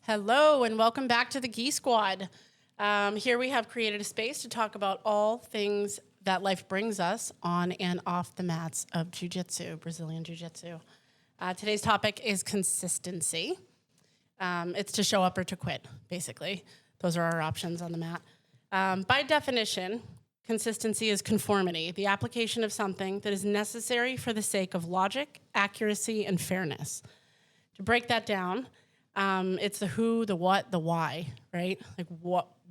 Hello, and welcome back to the Gee Squad. Here we have created a space to talk about all things that life brings us on and off the mats of jiu-jitsu, Brazilian jiu-jitsu. Today's topic is consistency. It's to show up or to quit, basically. Those are our options on the mat. By definition, consistency is conformity, the application of something that is necessary for the sake of logic, accuracy, and fairness. To break that down, it's the who, the what, the why, right? Like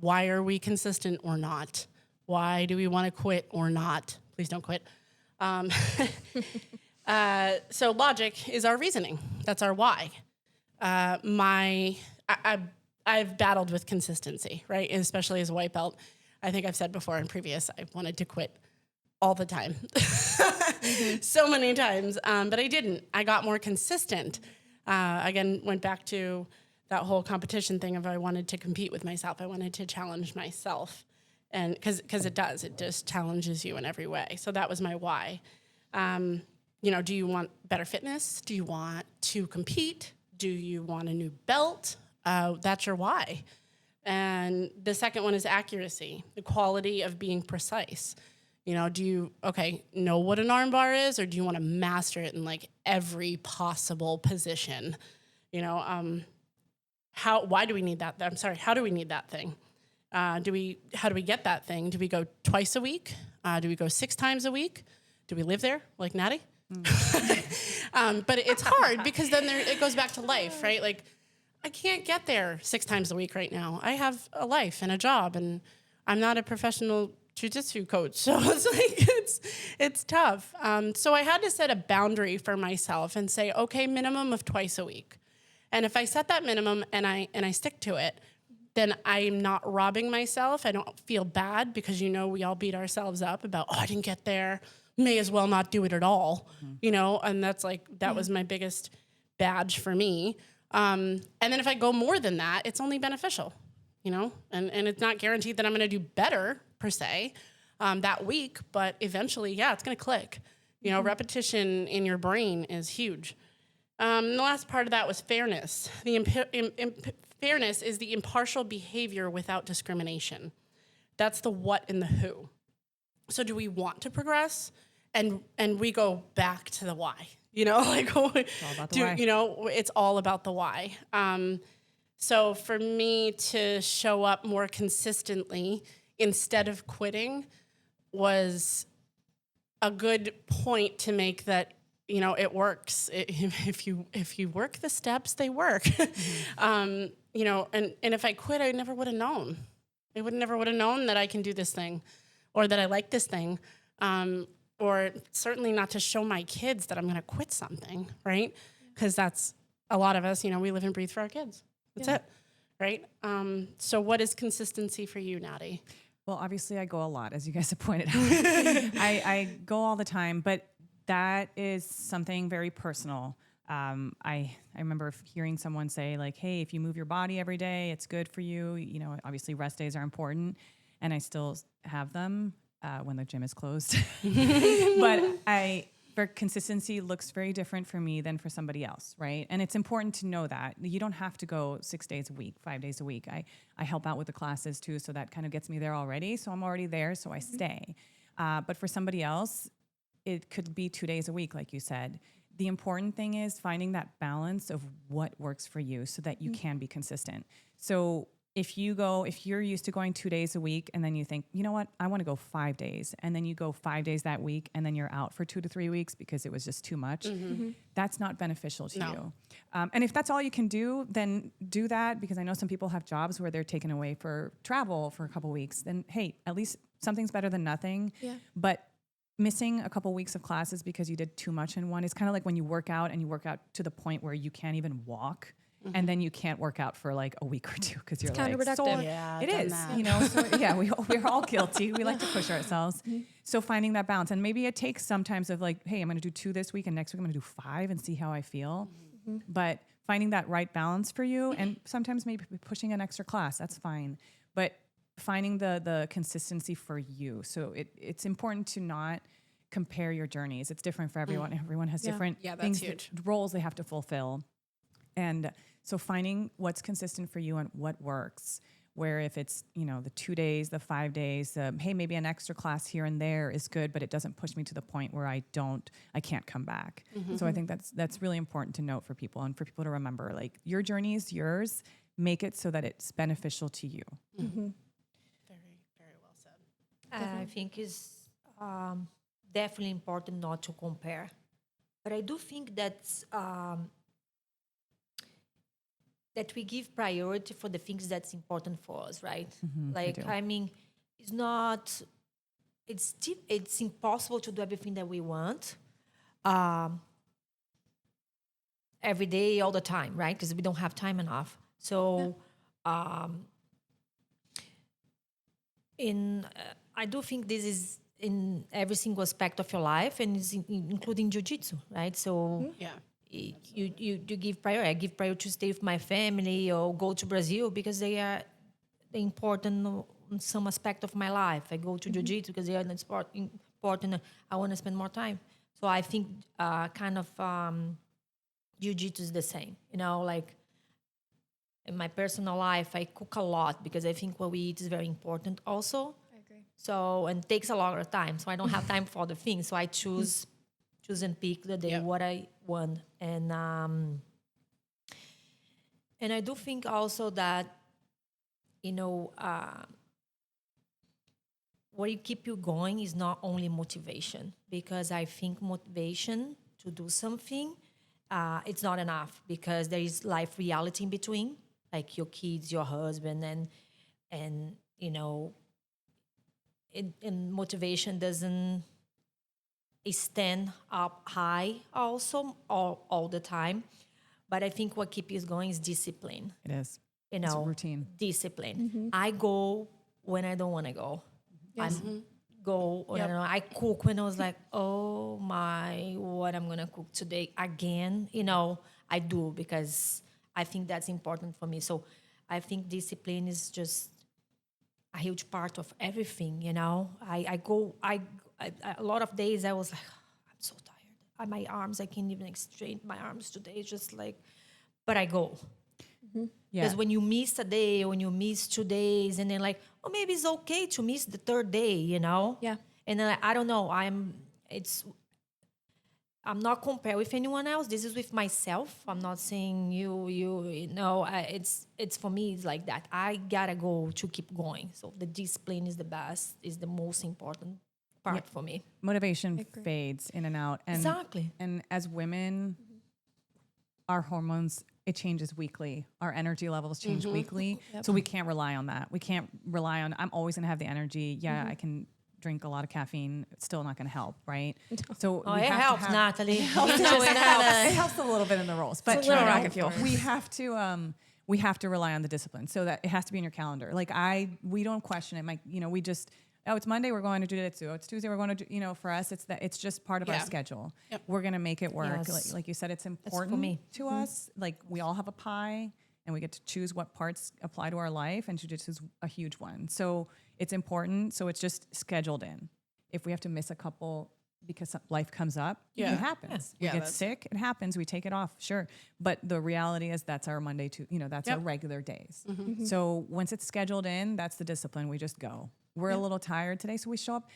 why are we consistent or not? Why do we want to quit or not? Please don't quit. So logic is our reasoning. That's our why. I've battled with consistency, right? And especially as a white belt. I think I've said before in previous, I wanted to quit all the time. So many times, but I didn't. I got more consistent. Again, went back to that whole competition thing of I wanted to compete with myself. I wanted to challenge myself. And because it just challenges you in every way. So that was my why. Do you want better fitness? Do you want to compete? Do you want a new belt? That's your why. And the second one is accuracy, the quality of being precise. Do you, know what an arm bar is, or do you want to master it in like every possible position? Why do we need that? How do we need that thing? How do we get that thing? Do we go twice a week? Do we go 6 times a week? Do we live there like Natty? But it's hard because then it goes back to life, right? Like I can't get there 6 times a week right now. I have a life and a job, and I'm not a professional jiu-jitsu coach. So it's tough. So I had to set a boundary for myself and say, okay, minimum of twice a week. And if I set that minimum and I stick to it, then I'm not robbing myself. I don't feel bad because, we all beat ourselves up about, I didn't get there. May as well not do it at all, and that's that was my biggest badge for me. And then if I go more than that, it's only beneficial, and it's not guaranteed that I'm going to do better per se that week, but eventually, it's going to click. Repetition in your brain is huge. The last part of that was fairness. Fairness is the impartial behavior without discrimination. That's the what and the who. So do we want to progress? And we go back to the why. It's all about the why. It's all about the why. So for me to show up more consistently instead of quitting was a good point to make that, it works. If you work the steps, they work. And if I quit, I never would have known. I never would have known that I can do this thing or that I like this thing. Or certainly not to show my kids that I'm going to quit something, right? Because that's a lot of us, we live and breathe for our kids. That's it, right? So what is consistency for you, Natty? Well, obviously I go a lot, as you guys have pointed out. I go all the time, but that is something very personal. I remember hearing someone say like, hey, if you move your body every day, it's good for you. Obviously rest days are important, and I still have them when the gym is closed. But consistency looks very different for me than for somebody else, right? And it's important to know that. You don't have to go 6 days a week, 5 days a week. I help out with the classes too, so that kind of gets me there already. So I'm already there, so I stay. But for somebody else, it could be 2 days a week, like you said. The important thing is finding that balance of what works for you so that you can be consistent. So if you're used to going 2 days a week and then you think, you know what, I want to go 5 days, and then you go 5 days that week and then you're out for 2 to 3 weeks because it was just too much, that's not beneficial to you. And if that's all you can do, then do that, because I know some people have jobs where they're taken away for travel for a couple weeks. Then, hey, at least something's better than nothing. Yeah. But missing a couple weeks of classes because you did too much in one is kind of like when you work out and you work out to the point where you can't even walk. And then you can't work out for like a week or two because you're like, counterproductive. Yeah, it is, we're all guilty. We like to push ourselves. So finding that balance, and maybe it takes sometimes of like, hey, I'm going to do 2 this week, and next week I'm going to do 5 and see how I feel. But finding that right balance for you, and sometimes maybe pushing an extra class, that's fine. But finding the consistency for you. So it's important to not compare your journeys. It's different for everyone. Everyone has different things, roles they have to fulfill. And so finding what's consistent for you and what works, where if it's, the 2 days, the 5 days, hey, maybe an extra class here and there is good, but it doesn't push me to the point where I can't come back. So I think that's really important to note for people and for people to remember, like, your journey is yours. Make it so that it's beneficial to you. Very, very well said. I think it's definitely important not to compare. But I do think that we give priority for the things that's important for us, right? Like, I mean, it's impossible to do everything that we want every day, all the time, right? Because we don't have time enough. So I do think this is in every single aspect of your life, and is including jiu-jitsu, right? So Yeah. you give priority. I give priority to stay with my family or go to Brazil because they are important in some aspect of my life. I go to jiu-jitsu because they are important. I want to spend more time. So I think jiu-jitsu is the same. Like, in my personal life, I cook a lot because I think what we eat is very important also. I agree. So, and it takes a lot of time. So I don't have time for other things. So I choose and pick the day what I want. And I do think also that, what you keep you going is not only motivation, because I think motivation to do something, it's not enough, because there is life reality in between, like your kids, your husband, and and motivation doesn't stand up high also all the time. But I think what keeps you going is discipline. It is. It's a routine. Discipline. I go when I don't want to go. Yes. Go when I don't know. I cook when I was like, oh my, what I'm gonna cook today again. I do because I think that's important for me. So I think discipline is just a huge part of everything. I a lot of days I was like, I'm so tired. My arms, I can't even straighten my arms today. It's just like, but I go. Yeah. Because when you miss a day, or when you miss 2 days, and then like, oh, maybe it's okay to miss the third day, Yeah. And then I don't know. I'm not compared with anyone else. This is with myself. I'm not saying it's for me. It's like that. I gotta go to keep going. So the discipline is the most important part for me. Motivation fades in and out. And, Exactly. And as women, our hormones, it changes weekly. Our energy levels change weekly. So we can't rely on that. We can't rely on, I'm always going to have the energy. Yeah, I can drink a lot of caffeine. It's still not going to help, right? So Oh, we it have to helps, have- Natalie. It helps a little bit in the rolls, but a little rocket fuel. we have to rely on the discipline, so that it has to be in your calendar. Like we don't question it. We just, it's Monday, we're going to jiu-jitsu. It's Tuesday, we're going to for us, it's just part of our Yeah. schedule. Yep. We're going to make it work. Yes. Like you said, it's important me. to us. Like, we all have a pie, and we get to choose what parts apply to our life, and jiu-jitsu is a huge one. So it's important. So it's just scheduled in. If we have to miss a couple because life comes up, Yeah. it happens. Yeah, We get that's- sick, it happens. We take it off, sure. But the reality is that's our Monday to, that's our Yep. regular days. So once it's scheduled in, that's the discipline. We just go. We're a little tired today, so we show up.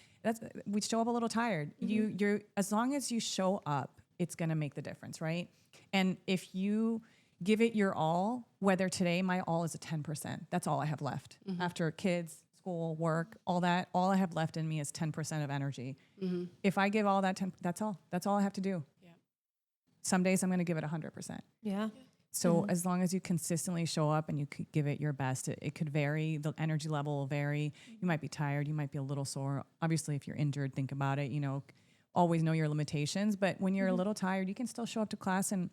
We show up a little tired. You're as long as you show up, it's gonna make the difference, right? And if you give it your all, whether today my all is a 10%, that's all I have left after kids, school, work, all that. All I have left in me is 10% of energy. If I give all that 10, that's all. That's all I have to do. Yeah. Some days I'm going to give it 100%. Yeah. So as long as you consistently show up and you could give it your best, it could vary. The energy level will vary. You might be tired. You might be a little sore. Obviously, if you're injured, think about it. Always know your limitations. But when you're a little tired, you can still show up to class and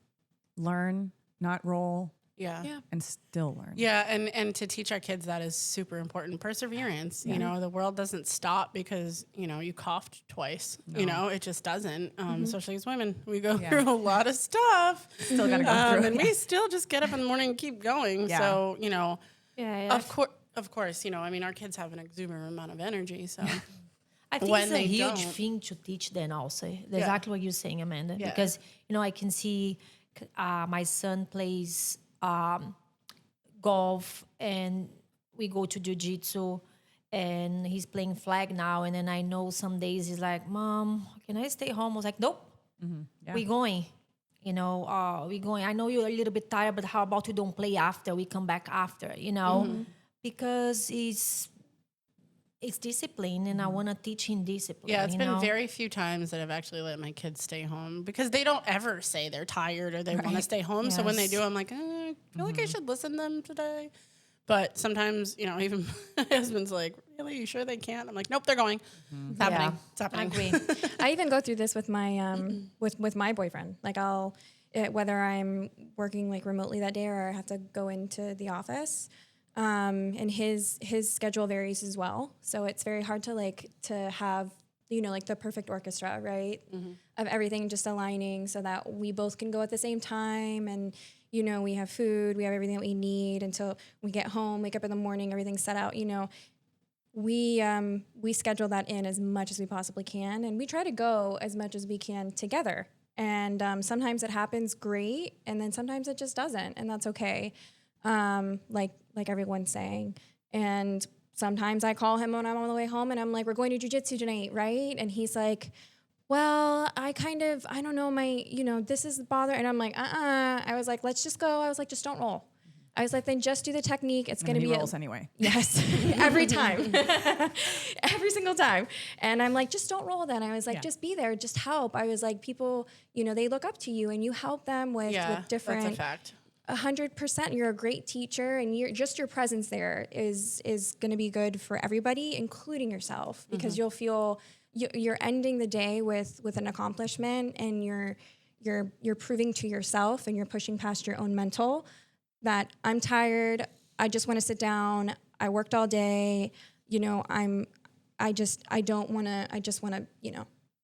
learn, not roll, Yeah. Yeah. and still learn. Yeah, and to teach our kids that is super important. Perseverance. The world doesn't stop because you coughed twice. It just doesn't. Especially as women, we go through a lot of stuff. Still gotta go through it. and we still just get up in the morning and keep going. Yeah. So Yeah. of course, our kids have an exuberant amount of energy. So I think when it's a they huge don't. thing to teach them also. Exactly what you're saying, Amanda. Yeah. Because, I can see My son plays golf, and we go to jiu-jitsu, and he's playing flag now. And then I know some days he's like, Mom, can I stay home? I was like, nope, we going. We going. I know you're a little bit tired, but how about we don't play after? We come back after, because it's discipline, and I want to teach him discipline. Yeah, it's been very few times that I've actually let my kids stay home because they don't ever say they're tired or they want to stay home. So when they do, I'm like, I feel like I should listen to them today. But sometimes, even my husband's like, really, you sure they can't? I'm like, nope, they're going. It's happening. Yeah, It's happening. I agree. I even go through this with my with my boyfriend. Like whether I'm working like remotely that day or I have to go into the office, and his schedule varies as well. So it's very hard to have like the perfect orchestra, right? Of everything just aligning so that we both can go at the same time, and we have food, we have everything that we need until we get home, wake up in the morning, everything's set out. We schedule that in as much as we possibly can, and we try to go as much as we can together. And sometimes it happens great, and then sometimes it just doesn't, and that's okay. Like everyone's saying. And sometimes I call him when I'm on the way home, and I'm like, we're going to jiu-jitsu tonight, right? And he's like, well, I don't know, this is the bother. And I'm like, I was like, let's just go. I was like, just don't roll. I was like, then just do the technique. It's going to be rolls anyway. Yes, every time, every single time. And I'm like, just don't roll then. I was like, just be there, just help. I was like, people, they look up to you and you help them with different. That's a fact. 100%. You're a great teacher, and your presence there is going to be good for everybody, including yourself, because you'll feel you're ending the day with an accomplishment, and you're proving to yourself, and you're pushing past your own mental that I'm tired. I just want to sit down. I worked all day. I just want to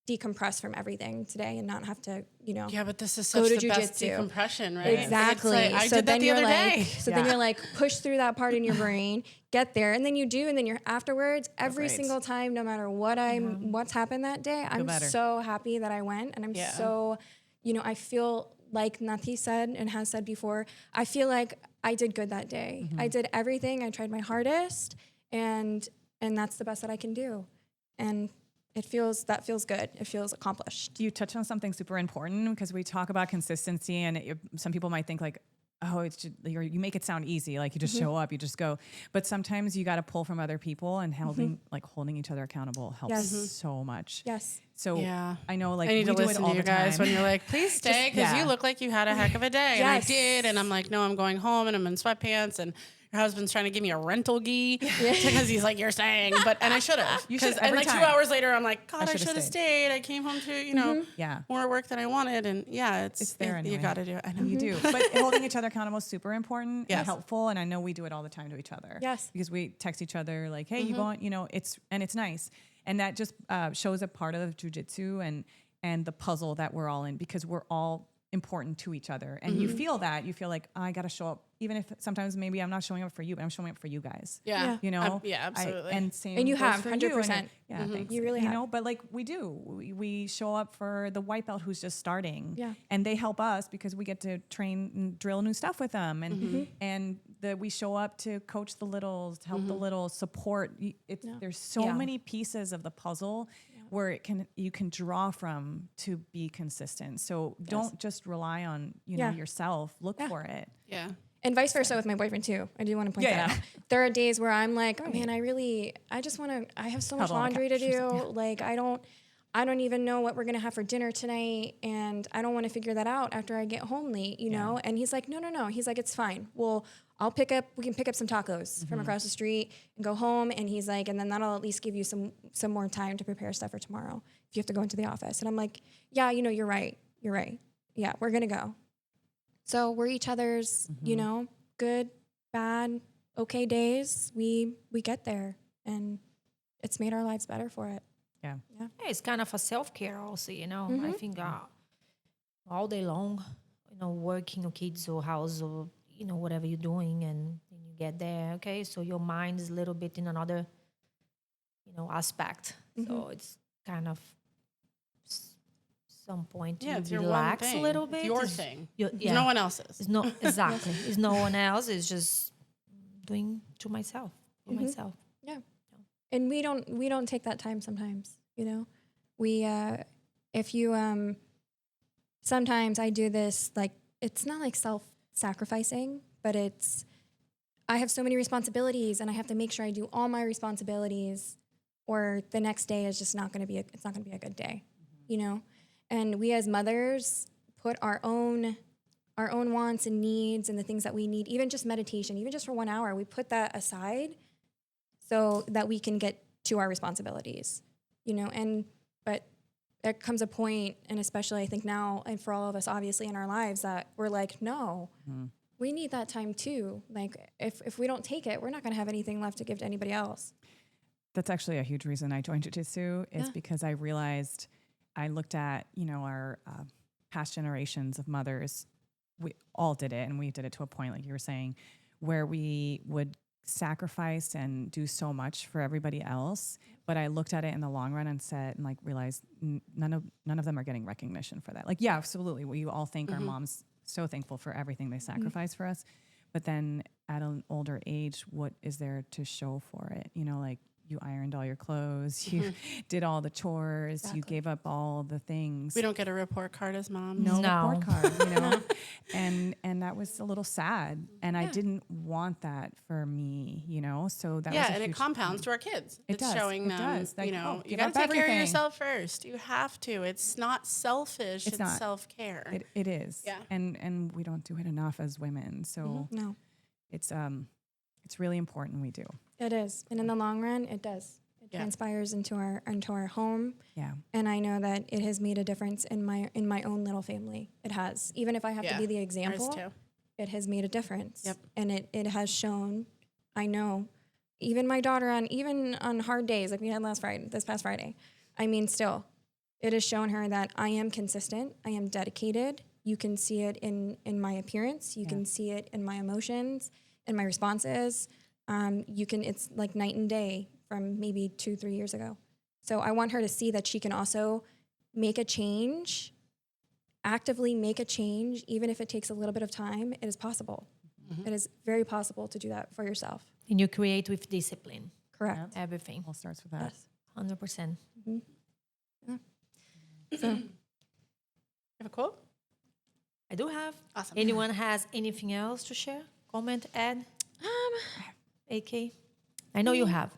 decompress from everything today and not have to, Yeah, but this is go such to the best jujitsu. decompression, right? Exactly. It's like, I so did that then the you're other like, day. so then you're like, push through that part in your brain, get there, and then you do, and then you're afterwards. Every Great. single time, no matter what's happened that day, I'm better. so happy that I went, and I'm so, I feel like Nathi said and has said before, I feel like I did good that day. I did everything. I tried my hardest, and that's the best that I can do, and that feels good. It feels accomplished. You touched on something super important because we talk about consistency, and some people might think like, oh, it's just, you make it sound easy, like you just show up, you just go. But sometimes you got to pull from other people, and holding each other accountable helps so much. Yes. So Yeah. I know, like, I need we to do it listen all to you the guys time. when you're like, please stay because you look like you had a heck of a day. And I Yes. did. And I'm like, no, I'm going home and I'm in sweatpants. And your husband's trying to give me a rental gi because he's like, you're staying. And I should have. You should And every like time. 2 hours later, I'm like, God, I should've should have stayed. stayed. I came home to, Yeah. more work than I wanted. And It's there anyway. You got to do it. I know You do. But holding each other accountable is super important Yes. and helpful. And I know we do it all the time to each other. Yes. Because we text each other like, hey, you going, it's nice. And that just shows a part of jujitsu and the puzzle that we're all in, because we're all important to each other. And you feel like, I got to show up, even if sometimes maybe I'm not showing up for you, but I'm showing up for you guys. Yeah. Yeah, absolutely. And you goes have, for you, 100%. Yeah, thanks. You really have. But like we do, we show up for the white belt who's just starting, Yeah. and they help us because we get to train and drill new stuff with them, and we show up to coach the littles, to help the littles, support. There's so many pieces of the puzzle where you can draw from to be consistent. So don't just rely on yourself. Look for it. Yeah. And vice versa with my boyfriend too. I do want to point that out. There are days where I'm like, oh man, I just want to, I have so much Cuddle on the laundry to couch. do. Like I don't even know what we're going to have for dinner tonight. And I don't want to figure that out after I get home late, you know? And he's like, no. He's like, it's fine. Well, we can pick up some tacos from across the street and go home. And he's like, and then that'll at least give you some more time to prepare stuff for tomorrow if you have to go into the office. And I'm like, yeah, you're right. Yeah, we're going to go. So we're each other's, good, bad, okay days. We get there, and it's made our lives better for it. Yeah. Yeah, it's kind of a self-care also, I think all day long, working or kids or house or, whatever you're doing, and then you get there, okay, so your mind is a little bit in another, aspect. So it's kind of some point Yeah, you it's your one relax a thing. little It's bit. your It's thing. your- It's yeah. no one else's. It's no exactly. It's no one else. It's just doing to myself. For myself. Yeah. And we don't take that time sometimes, you know. We if you sometimes I do this, like, it's not like self-sacrificing, but it's I have so many responsibilities and I have to make sure I do all my responsibilities or the next day is just not going to be it's not going to be a good day, you know. And we as mothers put our own wants and needs and the things that we need, even just meditation, even just for 1 hour, we put that aside so that we can get to our responsibilities, you know. And but there comes a point, and especially I think now, and for all of us obviously in our lives, that we're like, no, we need that time too. Like if we don't take it, we're not going to have anything left to give to anybody else. That's actually a huge reason I joined jiu-jitsu is Yeah. because I realized I looked at, you know, our past generations of mothers. We all did it, and we did it to a point, like you were saying, where we would sacrifice and do so much for everybody else. But I looked at it in the long run and said, and like realized none of them are getting recognition for that. Like, yeah, absolutely. We all thank our moms, so thankful for everything they sacrifice for us. But then at an older age, what is there to show for it? You know, like you ironed all your clothes, you did all the chores, you gave up all the things. We don't get a report card as moms. No No. report card, you know, and that was a little sad, and I didn't want that for me, you know. So that was Yeah, a and it huge compounds to our kids. It it's does, showing it them, does. Like, you know, oh, you give got to up take care of everything. yourself first. You have to. It's not selfish. It's not. self-care. It is, Yeah. and we don't do it enough as women. So No, it's really important we do. it is, and in the long run, it does. It Yeah. transpires into our home. Yeah, And I know that it has made a difference in my own little family. It has. Even if I have to Yeah, be the Ours example, too. it has made a difference. Yep. And it has shown, I know, even my daughter even on hard days like we had this past Friday. I mean, still, it has shown her that I am consistent, I am dedicated. You can see it in my appearance, you can see it in my emotions, in my responses. It's like night and day from maybe 2-3 years ago. So I want her to see that she can also make a change, actively make a change, even if it takes a little bit of time. It is possible. It is very possible to do that for yourself. And you create with discipline. Correct. Everything. all starts with that. Yes. 100%. You have a quote? I do have. Awesome. Anyone has anything else to share? Comment, add? AK? I know you have.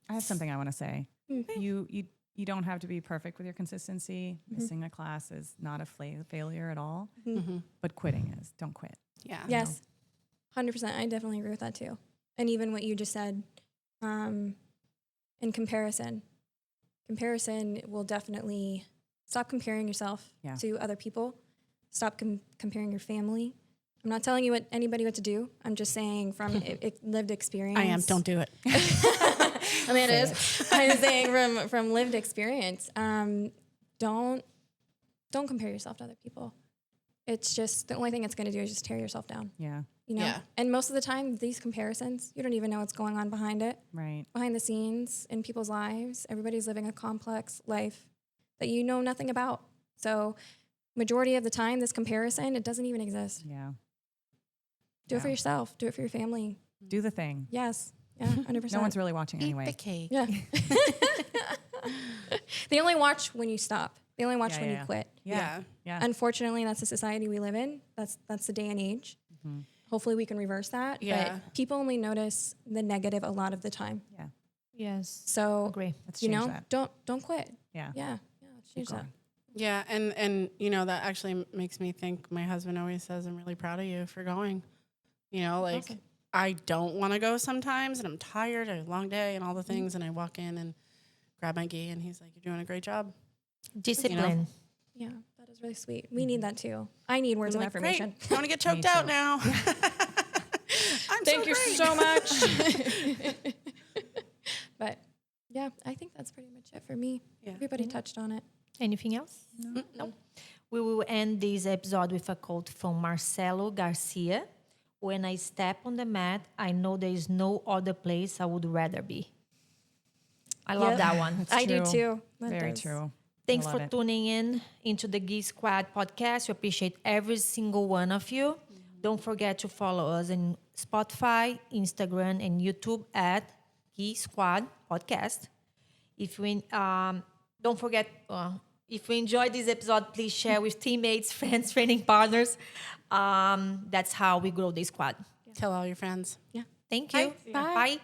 I have something I want to say. You don't have to be perfect with your consistency. Missing a class is not a failure at all, but quitting is. Don't quit. Yeah. Yes. 100%. I definitely agree with that too. And even what you just said, in comparison will definitely stop comparing yourself Yeah. to other people. Stop comparing your family. I'm not telling you anybody what to do. I'm just saying from lived experience. I am. Don't do it. I mean, it is. I'm saying from lived experience. Don't compare yourself to other people. It's just the only thing it's going to do is just tear yourself down. Yeah, You know. Yeah. And most of the time, these comparisons, you don't even know what's going on behind it, right. behind the scenes in people's lives. Everybody's living a complex life that you know nothing about. So, majority of the time, this comparison, it doesn't even exist. Yeah. Do it for Yeah. yourself. Do it for your family. Do the thing. Yes. Yeah. 100%. No one's really watching Eat anyway. the cake. Yeah. They only watch when you stop. They only watch Yeah, when yeah. you quit. Yeah. Yeah. Unfortunately, that's the society we live in. That's the day and age. Hopefully, we can reverse that. Yeah. But people only notice the negative a lot of the time. Yeah. Yes. So Agree. Let's you change know, that. don't quit. Yeah. Yeah. Let's change that. going. Yeah, and you know that actually makes me think. My husband always says, "I'm really proud of you for going." You know, like Awesome. I don't want to go sometimes, and I'm tired. I have a long day and all the things, and I walk in and grab my gi, and he's like, "You're doing a great job." Discipline. Yeah, that is really sweet. We need that too. I need words I'm of like, affirmation. great. I want to get choked Me out too. now. I'm Thank so you great. so much. But yeah, I think that's pretty much it for me. Yeah. Everybody touched on it. Anything else? No. We will end this episode with a quote from Marcelo Garcia. When I step on the mat, I know there is no other place I would rather be. I love Yep. that one. That's I do true. too. That Very does. true. Thanks love for it. tuning in into the Geek Squad podcast. We appreciate every single one of you. Don't forget to follow us in Spotify, Instagram, and YouTube at Geek Squad Podcast. If we don't forget, if you enjoyed this episode, please share with teammates, friends, training partners. That's how we grow the squad. Tell all your friends. Yeah. Thank you. Bye. Bye.